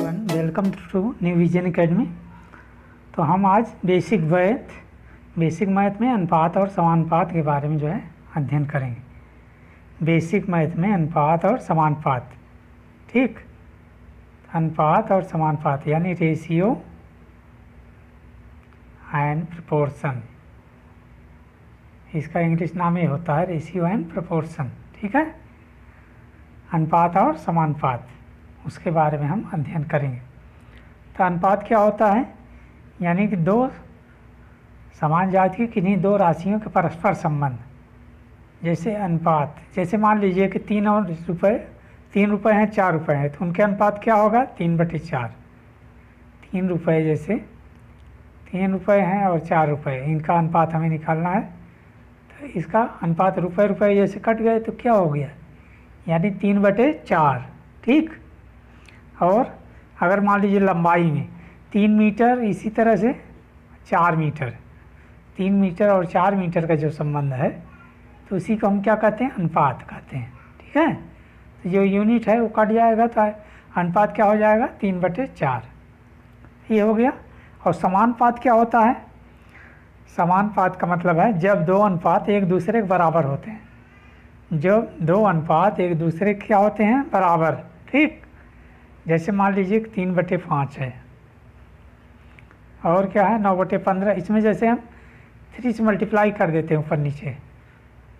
Everyone, welcome to New Vision Academy. तो हम आज बेसिक मैथ में अनुपात और समानुपात के बारे में जो है अध्ययन करेंगे। बेसिक मैथ में अनुपात और समानुपात, ठीक। अनुपात और समानुपात यानी रेशियो एंड प्रोपोर्शन, इसका इंग्लिश नाम ये होता है रेशियो एंड प्रोपोर्शन, ठीक है। अनुपात और समानुपात, उसके बारे में हम अध्ययन करेंगे। तो अनुपात क्या होता है, यानी कि दो समान जाति की किन्हीं दो राशियों के परस्पर संबंध। जैसे अनुपात, जैसे मान लीजिए कि 3 रुपये हैं, 4 रुपये हैं, तो उनके अनुपात क्या होगा 3/4। 3 रुपये, जैसे 3 रुपये हैं और 4 रुपये, इनका अनुपात हमें निकालना है। तो इसका अनुपात रुपये जैसे कट गए तो क्या हो गया, यानी 3/4, ठीक। और अगर मान लीजिए लंबाई में 3 मीटर, इसी तरह से 4 मीटर, 3 मीटर और 4 मीटर का जो संबंध है, तो उसी को हम क्या कहते हैं, अनुपात कहते हैं, ठीक है। तो जो यूनिट है वो कट जाएगा तो अनुपात क्या हो जाएगा 3/4, ये हो गया। और समानुपात क्या होता है, समानुपात का मतलब है जब दो अनुपात एक दूसरे के बराबर होते हैं। जब दो अनुपात एक दूसरे के क्या होते हैं, बराबर, ठीक। जैसे मान लीजिए कि 3/5 है और क्या है 9/15, इसमें जैसे हम 3 से मल्टीप्लाई कर देते हैं ऊपर नीचे,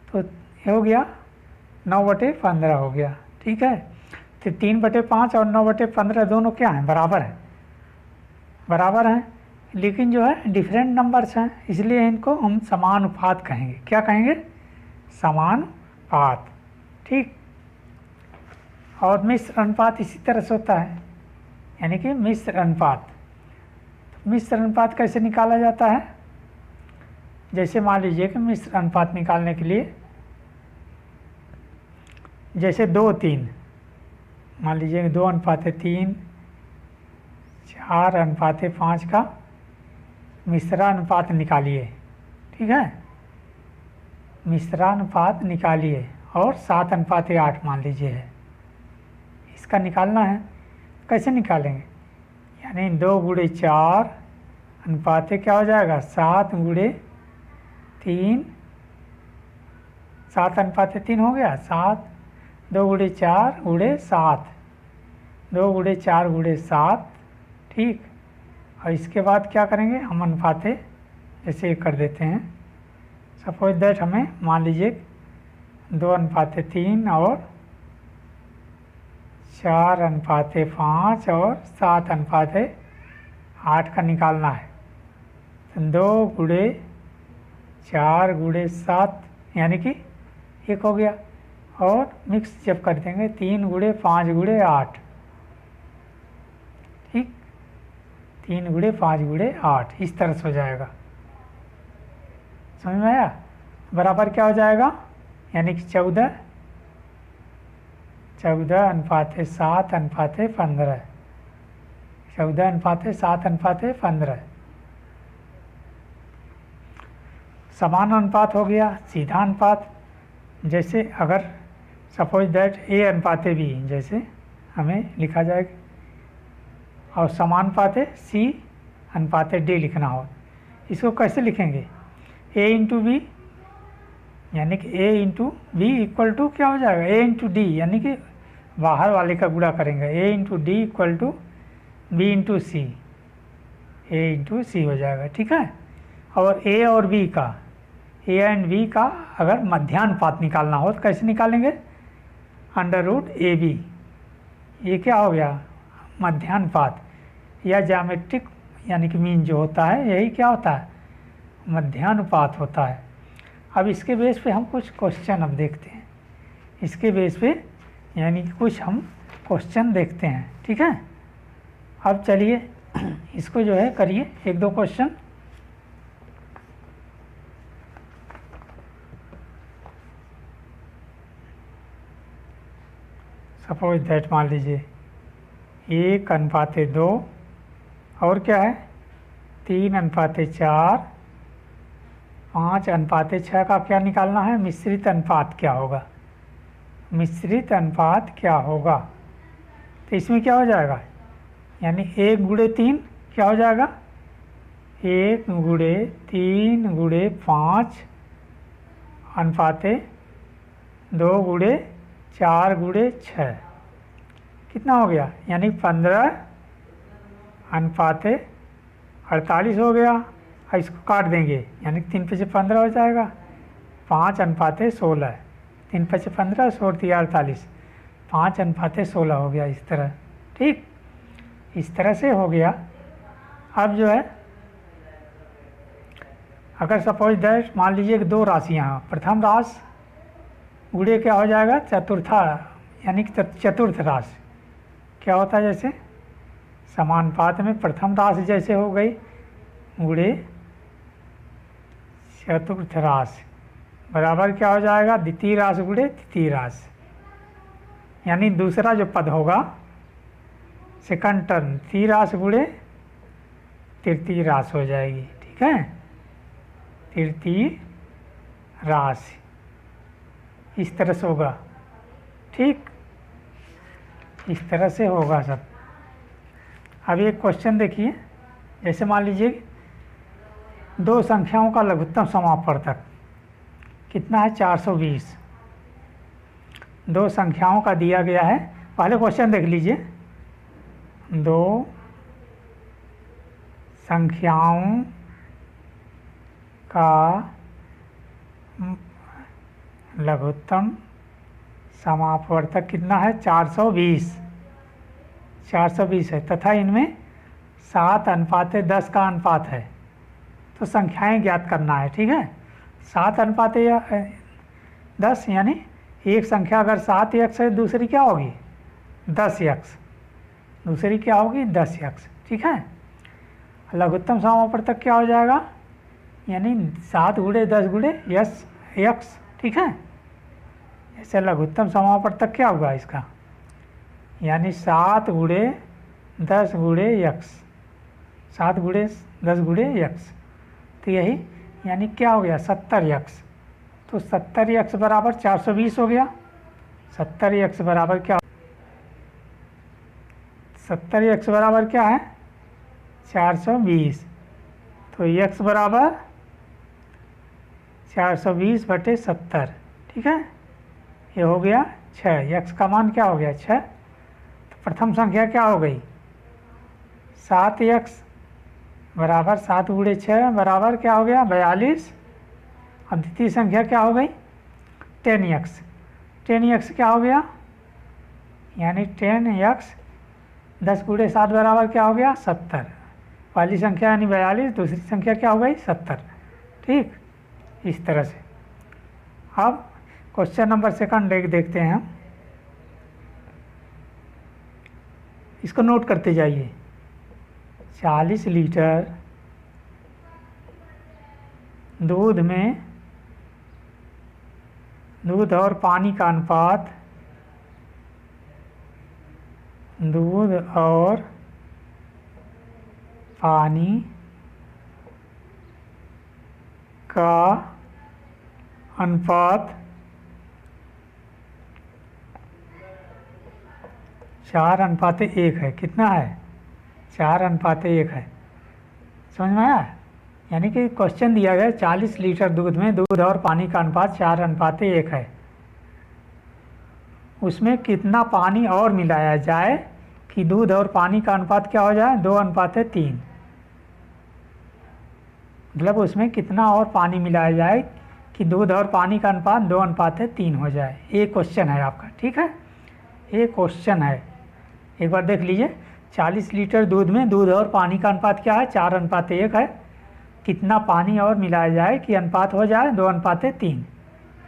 तो ये हो गया 9/15 हो गया, ठीक है। तो 3/5 और 9/15 दोनों क्या हैं, बराबर हैं, बराबर हैं, लेकिन जो है डिफरेंट नंबर्स हैं, इसलिए इनको हम समानुपात कहेंगे। क्या कहेंगे, समानुपात, ठीक। और मिश्र अनुपात इसी तरह से होता है, यानी कि मिश्र अनुपात। तो मिश्र अनुपात कैसे निकाला जाता है, जैसे मान लीजिए कि मिश्र अनुपात निकालने के लिए, जैसे 2-3, मान लीजिए कि 2:3, 4:5 का मिश्रानुपात निकालिए, ठीक है। मिश्रानुपात निकालिए और 7:8 मान लीजिए है, इसका निकालना है। कैसे निकालेंगे, यानी 2 × 4 अनुपात क्या हो जाएगा 7 × 3, 7:3 हो गया, 7, 2 × 4 × 7, 2 × 4 × 7, ठीक। और इसके बाद क्या करेंगे, हम अनुपाते जैसे कर देते हैं। सपोज दैट हमें मान लीजिए 2:3 और 4:5 और 7:8 का निकालना है। तो 2 × 4 × 7 यानी कि 1 हो गया, और मिक्स जब कर देंगे 3 × 5 × 8, ठीक। 3 × 5 × 8 इस तरह से हो जाएगा, समझ में आया। बराबर क्या हो जाएगा, यानी कि 14 × 7:15, 14 × 7:15। समान अनुपात हो गया, सीधा अनुपात। जैसे अगर सपोज दैट A/B जैसे हमें लिखा जाएगा, और समानुपात C/D लिखना हो, इसको कैसे लिखेंगे, A/B, यानी कि A/B इक्वल टू क्या हो जाएगा A/D, यानी कि बाहर वाले का गुणा करेंगे। A/D equal to B/C, A/C हो जाएगा, ठीक है। और A और B का, A एंड B का अगर मध्यानुपात निकालना हो तो कैसे निकालेंगे, √AB, ये क्या हो गया मध्यानुपात, या ज्यामिट्रिक यानी कि मीन जो होता है, यही क्या होता है, मध्यानुपात होता है। अब इसके बेस पे हम कुछ क्वेश्चन अब देखते हैं, इसके बेस पे यानी कि कुछ हम क्वेश्चन देखते हैं, ठीक है। अब चलिए इसको जो है करिए 1-2 क्वेश्चन। सपोज दैट मान लीजिए 1:2 और क्या है 3:4, 5:6 का क्या निकालना है, मिश्रित अनुपात क्या होगा, मिश्रित अनुपात क्या होगा। तो इसमें क्या हो जाएगा, यानी 1 गुणे 3 क्या हो जाएगा, 1 गुणे 3 गुणे 5 अनुपाते 2 गुणे 4 गुणे 6 कितना हो गया, यानी 15 अनुपाते 48 हो गया। इसको काट देंगे यानी 3 पे से 15 हो जाएगा, 5 अनुपाते 16, 3 पे से 15, 16 3 48, 5 अनुपाते 16 हो गया इस तरह। ठीक, इस तरह से हो गया। अब जो है अगर सपोज दैट मान लीजिए कि दो राशियाँ हैं, प्रथम राशि गुणे क्या हो जाएगा, चतुर्था यानी कि चतुर्थ राशि क्या होता है, जैसे समानुपात में प्रथम राशि जैसे हो गई गुणे चतुर्थ राशि बराबर क्या हो जाएगा, द्वितीय राशि गुणे तृतीय राशि, यानी दूसरा जो पद होगा सेकंड टर्म द्वितीय राशि गुणे तृतीय राशि हो जाएगी। ठीक है, तृतीय राशि इस तरह से होगा। ठीक, इस तरह से होगा सब। अब एक क्वेश्चन देखिए, जैसे मान लीजिए दो संख्याओं का लघुत्तम समापवर्तक कितना है, 420। दो संख्याओं का दिया गया है, पहले क्वेश्चन देख लीजिए। दो संख्याओं का लघुत्तम समापवर्तक कितना है, 420। 420 है तथा इनमें 7 अनुपाते 10 का अनुपात है, तो संख्याएं ज्ञात करना है। ठीक है, 7 अनुपाते 10 यानी एक संख्या अगर 7x है दूसरी क्या होगी 10x, दूसरी क्या होगी 10x। ठीक है, लघुत्तम समापवर्तक क्या हो जाएगा, यानी 7 गुणे 10 गुणे x। ठीक है, ऐसे लघुत्तम समापवर्तक क्या होगा इसका, यानी 7 गुणे 10 गुणे x, 7 गुणे 10 गुणे x, तो यही यानी क्या हो गया 70x। तो 70x बराबर 420 हो गया। 70x बराबर क्या, 70x बराबर क्या है 420, तो x बराबर 420/70। ठीक है, ये हो गया 6, x का मान क्या हो गया 6। तो प्रथम संख्या क्या हो गई 7x बराबर 7 गुणे 6 बराबर क्या हो गया 42। अब द्वितीय संख्या क्या हो गई 10x, 10x क्या हो गया, यानी 10x 10 गुणे 7 बराबर क्या हो गया 70। पहली संख्या यानी 42, दूसरी संख्या क्या हो गई 70। ठीक, इस तरह से। अब क्वेश्चन नंबर सेकंड देखते हैं हम, इसको नोट करते जाइए। 40 लीटर दूध में दूध और पानी का अनुपात, दूध और पानी का अनुपात 4:1 है। कितना है 4:1 है। समझ में आया, यानी कि क्वेश्चन दिया गया 40 लीटर दूध में दूध और पानी का अनुपात 4:1 है, उसमें कितना पानी और मिलाया जाए कि दूध और पानी का अनुपात क्या हो जाए 2:3। मतलब उसमें कितना और पानी मिलाया जाए कि दूध और पानी का अनुपात 2:3 हो जाए। ये क्वेश्चन है आपका। ठीक है, ये क्वेश्चन है, एक बार देख लीजिए। 40 लीटर दूध में दूध और पानी का अनुपात क्या है 4:1 है, कितना पानी और मिलाया जाए कि अनुपात हो जाए 2:3।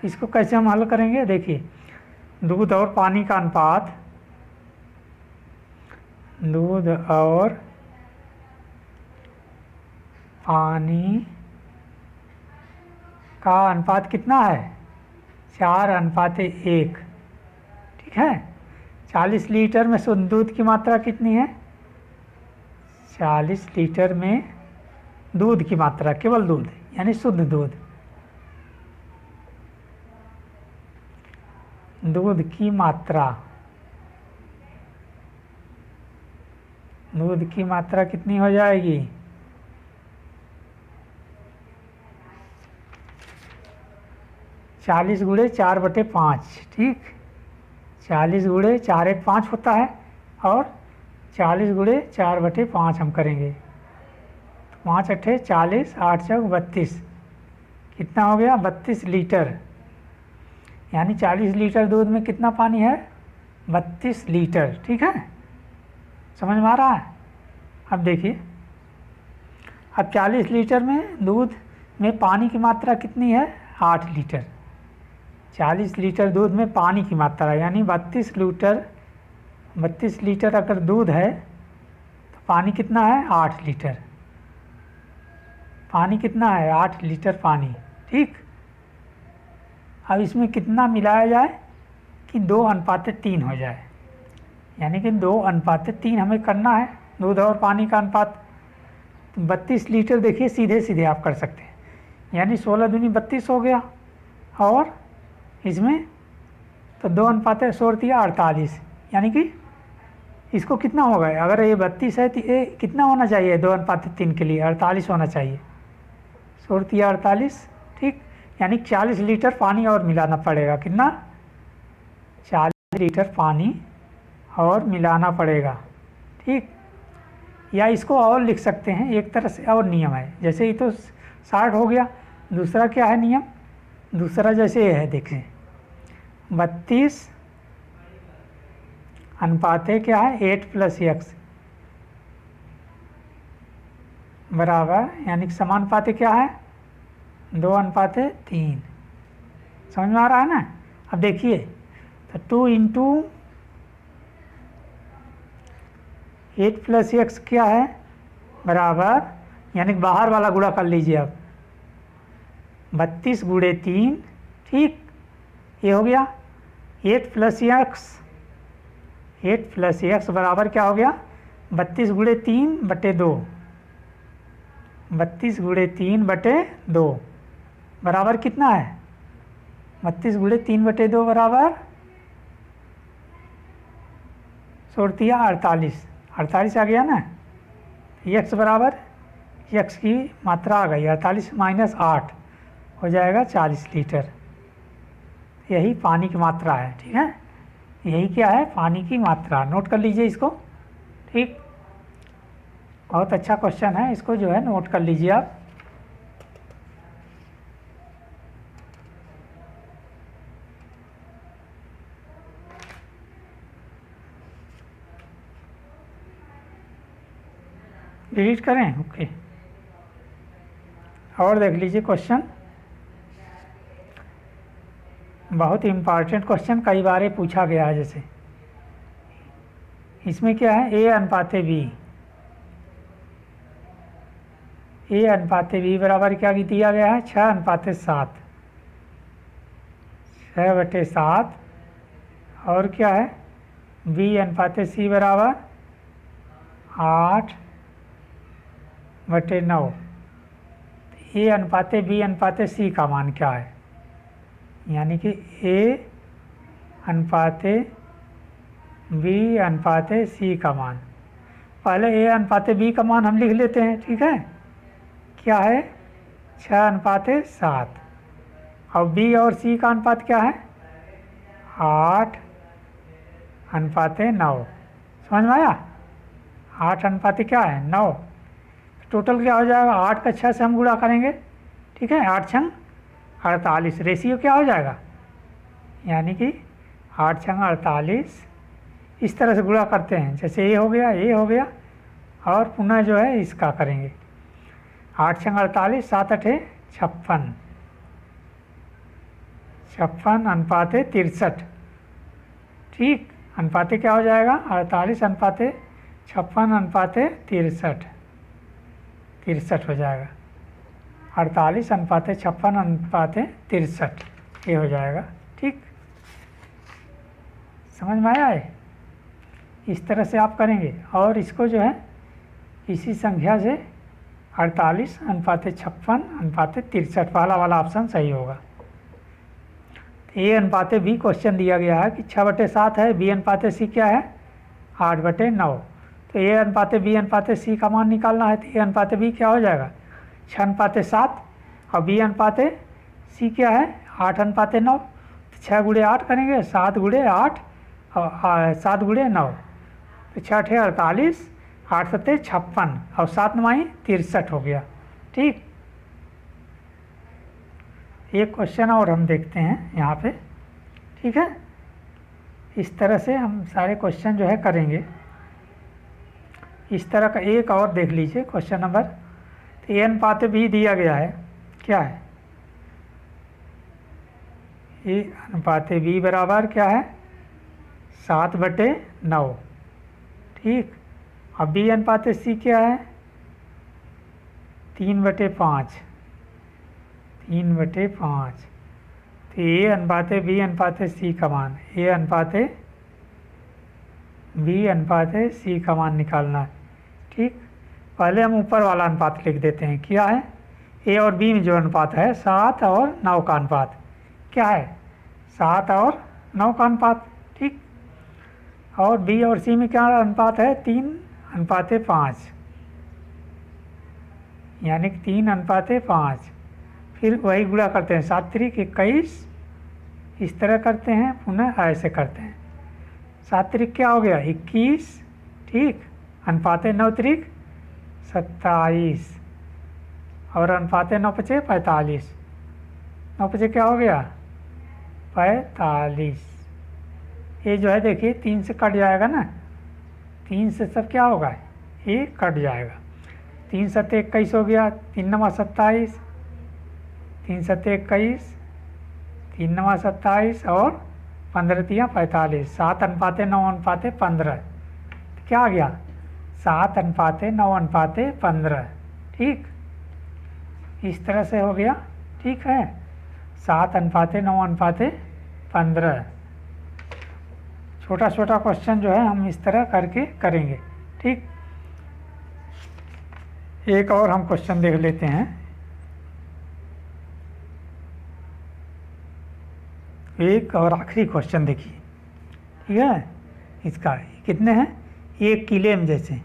इसको कैसे हम हल करेंगे, देखिए दूध और पानी का अनुपात, दूध और पानी का अनुपात कितना है 4:1। ठीक है, 40 लीटर में शुद्ध दूध की मात्रा कितनी है, 40 लीटर में दूध की मात्रा, केवल दूध यानी शुद्ध दूध, दूध की मात्रा दूध की मात्रा कितनी हो जाएगी? 40 गुणे 4/5। ठीक, 40 गुणे 4 1 5 होता है और 40 गुणे 4/5 हम करेंगे तो 5 अट्ठे 40, 8 चौक 32, कितना हो गया? 32 लीटर। यानी 40 लीटर दूध में कितना पानी है? 32 लीटर। ठीक है, समझ में आ रहा है? अब देखिए, अब 40 लीटर में दूध में पानी की मात्रा कितनी है? 8 लीटर। 40 लीटर दूध में पानी की मात्रा यानी 32 लीटर अगर दूध है तो पानी कितना है? 8 लीटर। पानी कितना है? 8 लीटर पानी। ठीक, अब इसमें कितना मिलाया जाए कि 2:3 हो जाए, यानी कि 2:3 हमें करना है दूध और पानी का अनुपात। तो 32 लीटर देखिए सीधे सीधे आप कर सकते हैं, यानी 16 दूनी 32 हो गया और इसमें तो 2:16 यानी कि इसको कितना होगा? अगर ये 32 है तो ये कितना होना चाहिए? 2:3 के लिए 48 होना चाहिए। 48, ठीक, यानी 40 लीटर पानी और मिलाना पड़ेगा। कितना? 40 लीटर पानी और मिलाना पड़ेगा। ठीक, या इसको और लिख सकते हैं एक तरह से, और नियम है। जैसे ये तो 60 हो गया, दूसरा क्या है नियम? दूसरा जैसे ये है, देखिए 32 अनुपाते क्या है? 8 + x बराबर, यानी कि समानुपाते क्या है? 2:3। समझ में आ रहा है ना? अब देखिए, तो 2 × 8 + x क्या है? बराबर, यानी कि बाहर वाला गुणा कर लीजिए अब, 32 × 3। ठीक, ये हो गया 8 + x बराबर क्या हो गया? 32 × 3/2। 32 × 3/2 बराबर कितना है? 32 × 3/2 बराबर 48। 48 आ गया ना? x बराबर, x की मात्रा आ गई 48 - 8 हो जाएगा 40 लीटर। यही पानी की मात्रा है। ठीक है, यही क्या है? पानी की मात्रा। नोट कर लीजिए इसको। ठीक, बहुत अच्छा क्वेश्चन है, इसको जो है नोट कर लीजिए आप। डिलीट करें? ओके, और देख लीजिए क्वेश्चन, बहुत इम्पॉर्टेंट क्वेश्चन, कई बार पूछा गया है। जैसे इसमें क्या है? A/B। A/B बराबर क्या दिया गया है? 6:7। 6/7 और क्या है? B/C बराबर 8/9। A/B/C का मान क्या है? यानी कि A/B/C का मान, पहले A/B का मान हम लिख लेते हैं। ठीक है, क्या है? 6:7 और B और C का अनुपात क्या है? 8:9। समझ में आया? 8 क्या है? 9। टोटल क्या हो जाएगा? 8 का 6 से हम गुणा करेंगे। ठीक है, 8 छंग 48। रेशियो क्या हो जाएगा? यानी कि 8 छंग 48 इस तरह से गुणा करते हैं। जैसे ये हो गया, ये हो गया, और पुनः जो है इसका करेंगे। 8 छंग 48, 7 अठे 56, 56:63। ठीक, अनुपाते क्या हो जाएगा? 48:56:63। 63 हो जाएगा। 48:56:63 ये हो जाएगा। ठीक, समझ में आया है? इस तरह से आप करेंगे और इसको जो है इसी संख्या से 48:56:63 वाला ऑप्शन सही होगा। A/B क्वेश्चन दिया गया है कि 6/7 है, B/C क्या है? 8/9। तो ए अनुपाते बी अनुपाते सी का मान निकालना है, तो ए अनुपाते बी क्या हो जाएगा 6 अनुपाते 7 और बी अनुपाते सी क्या है 8 अनुपाते 9। तो 6 गुणे 8 करेंगे, 7 गुणे 8 और 7 गुणे 9, तो 6 8 48, 8 7 56 और 7 9 63 हो गया। ठीक, एक क्वेश्चन और हम देखते हैं यहाँ पे। ठीक है, इस तरह से हम सारे क्वेश्चन जो है करेंगे। इस तरह का एक और देख लीजिए क्वेश्चन नंबर, तो ए अनुपात बी दिया गया है, क्या है ए अनुपात बी बराबर क्या है 7/9। ठीक, अब बी अनुपात सी क्या है 3/5, 3/5। तो ए अनुपात बी अनुपात सी का मान, ए अनुपात बी अनुपात सी का मान निकालना है। ठीक, पहले हम ऊपर वाला अनुपात लिख देते हैं, क्या है ए और बी में जो अनुपात है 7 और 9 का अनुपात, क्या है 7 और 9 का अनुपात। ठीक, और बी और सी में क्या अनुपात है 3/5, यानी कि 3/5। फिर वही गुणा करते हैं, 7 त्रिक 21, इस तरह करते हैं, पुनः ऐसे करते हैं। 7 त्रिक क्या हो गया 21, ठीक, अनुपात 9 त्रिक 27 और अनुपात 9 पचे 45, 9 पचे क्या हो गया 45। ये जो है देखिए 3 से कट जाएगा ना, 3 से सब क्या होगा ये कट जाएगा। 3 7 21 हो गया, 3 9 27, 3 7 21, 3 9 27 और 15 3 45, 7 अनुपात 9 अनुपात 15, क्या आ गया 7 अनुपात 9 अनुपात 15। ठीक, इस तरह से हो गया। ठीक है, 7 अनुपात 9 अनुपात 15। छोटा छोटा क्वेश्चन जो है हम इस तरह करके करेंगे। ठीक, एक और हम क्वेश्चन देख लेते हैं। एक और आखिरी क्वेश्चन देखिए। ठीक है, इसका कितने हैं 1 किले में, जैसे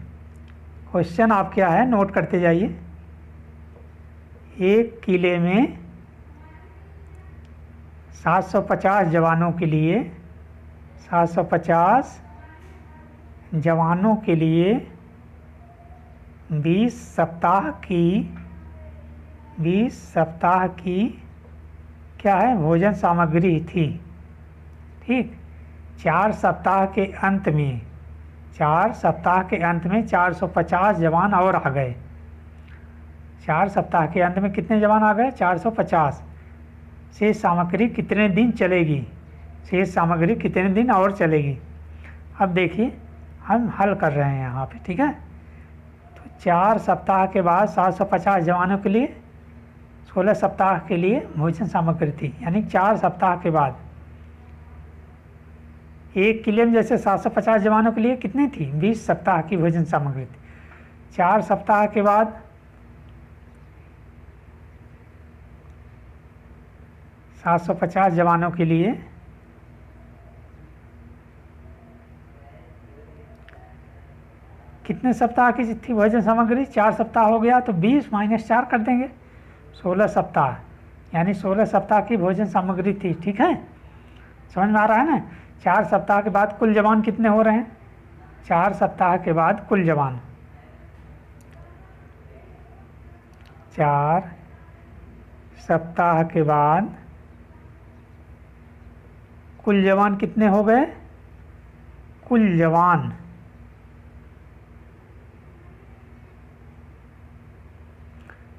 क्वेश्चन आप क्या है नोट करते जाइए। 1 किले में 750 जवानों के लिए, 750 जवानों के लिए 20 सप्ताह की क्या है भोजन सामग्री थी। ठीक, 4 सप्ताह के अंत में 450 जवान और आ गए। 4 सप्ताह के अंत में कितने जवान आ गए 450। शेष सामग्री कितने दिन चलेगी, शेष सामग्री कितने दिन और चलेगी। अब देखिए हम हल कर रहे हैं यहाँ पे। ठीक है, तो 4 सप्ताह के बाद 750 जवानों के लिए 16 सप्ताह के लिए भोजन सामग्री थी, यानी 4 सप्ताह के बाद 1 किले में जैसे 750 जवानों के लिए कितनी थी 20 सप्ताह की भोजन सामग्री थी। 4 सप्ताह के बाद 750 जवानों के लिए कितने सप्ताह की थी भोजन सामग्री 4 सप्ताह हो गया, तो 20 - 4 कर देंगे 16 सप्ताह, यानी 16 सप्ताह की भोजन सामग्री थी। ठीक है, समझ में आ रहा है ना। 4 सप्ताह के बाद कुल जवान कितने हो रहे हैं 4 सप्ताह के बाद कुल जवान 4 सप्ताह के बाद कुल जवान कितने हो गए, कुल जवान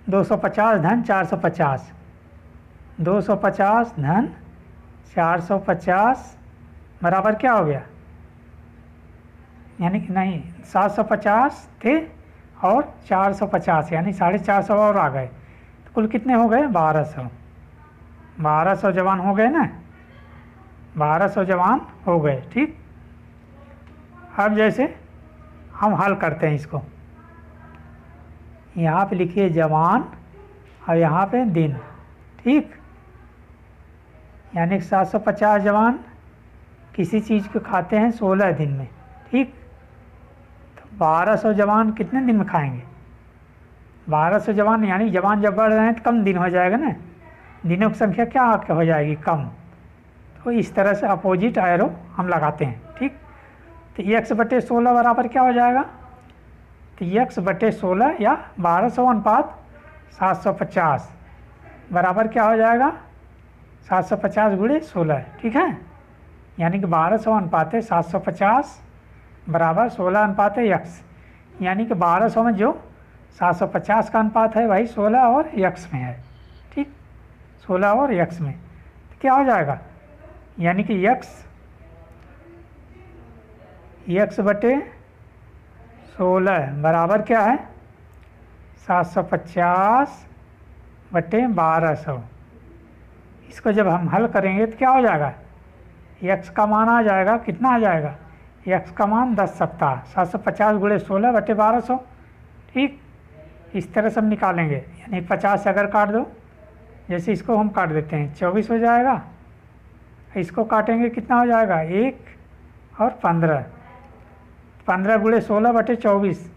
250 धन 450, 250 धन 450 बराबर क्या हो गया, यानी कि नहीं 750 थे और 450 यानी 450 और आ गए, तो कुल कितने हो गए 1200। 1200 जवान हो गए ना, 1200 जवान हो गए। ठीक, अब जैसे हम हल करते हैं इसको, यहाँ पे लिखिए जवान और यहाँ पे दिन। ठीक, यानी 750 जवान किसी चीज़ को खाते हैं 16 दिन में। ठीक, तो 1200 जवान कितने दिन में खाएंगे? 1200 जवान, यानी जवान जब बढ़ रहे हैं तो कम दिन हो जाएगा ना, दिनों की संख्या क्या हो जाएगी? कम। तो इस तरह से अपोजिट एरो हम लगाते हैं, ठीक। तो x बटे 16 बराबर क्या हो जाएगा? तो x बटे 16 या 1200 अनुपात 750 बराबर क्या हो जाएगा? 750 गुणे 16, ठीक है। यानी कि 1200 अनुपात 750 बराबर 16 अनुपात x, यानी कि 1200 में जो 750 का अनुपात है वही 16 और x में है, ठीक। 16 और x में तो क्या हो जाएगा? यानी कि x बटे 16 बराबर क्या है? 750 बटे 1200। इसको जब हम हल करेंगे तो क्या हो जाएगा? x का मान आ जाएगा, कितना आ जाएगा? x का मान 10 सत्ता 750 गुणे 16 बटे 1200, ठीक। इस तरह से हम निकालेंगे, यानी 50 से अगर काट दो, जैसे इसको हम काट देते हैं 24 हो जाएगा, इसको काटेंगे कितना हो जाएगा? 1 और 15, 15 गुणे 16 बटे 24,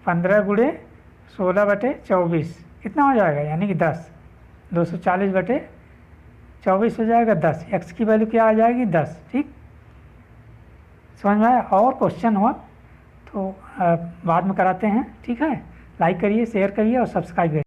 15 गुणे 16 बटे 24 कितना हो जाएगा? यानी कि 10, 240 बटे 24 हो जाएगा 10। x की वैल्यू क्या आ जाएगी? 10, ठीक। समझ में आया? और क्वेश्चन हुआ तो बाद में कराते हैं, ठीक है। लाइक करिए, शेयर करिए और सब्सक्राइब करिए।